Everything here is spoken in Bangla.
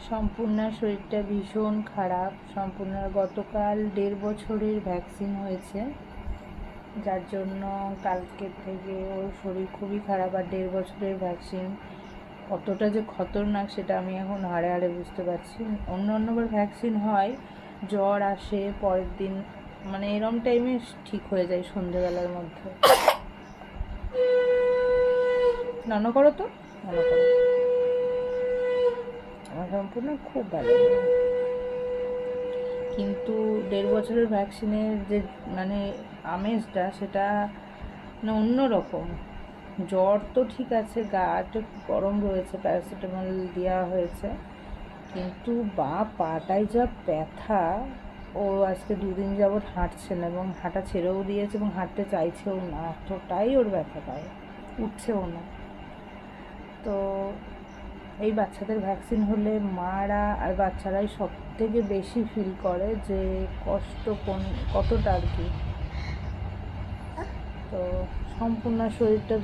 সম্পূর্ণার শরীরটা ভীষণ খারাপ। সম্পূর্ণার গতকাল 1.5 বছরের ভ্যাকসিন হয়েছে, যার জন্য কালকের থেকে ওর শরীর খুবই খারাপ। আর 1.5 বছরের ভ্যাকসিন কতটা যে খতরনাক সেটা আমি এখন হাড়ে হাড়ে বুঝতে পারছি। অন্যবার ভ্যাকসিন হয়, জ্বর আসে পরের দিন, মানে এরম টাইমে ঠিক হয়ে যায় সন্ধেবেলার মধ্যে। নন করো তো, নন করো। আমার সম্পূর্ণ খুব ভালো, কিন্তু 1.5 বছরের ভ্যাকসিনের যে মানে আমেজটা সেটা মানে অন্যরকম। জ্বর তো ঠিক আছে, গাটা গরম রয়েছে, প্যারাসিটামল দেওয়া হয়েছে, কিন্তু পাটায় যা ব্যথা। ও আজকে 2 দিন যাবৎ হাঁটছে না, এবং হাঁটা ছেড়েও দিয়েছে এবং হাঁটতে চাইছেও না, এতটাই ওর ব্যথা পায়, উঠছেও না। তো এই বাচ্চাদের ভ্যাকসিন হলে মারা আর বাচ্চারাই সব থেকে বেশি ফিল করে যে কষ্ট কতটা আর কি। তো সম্পূর্ণ শরীরটা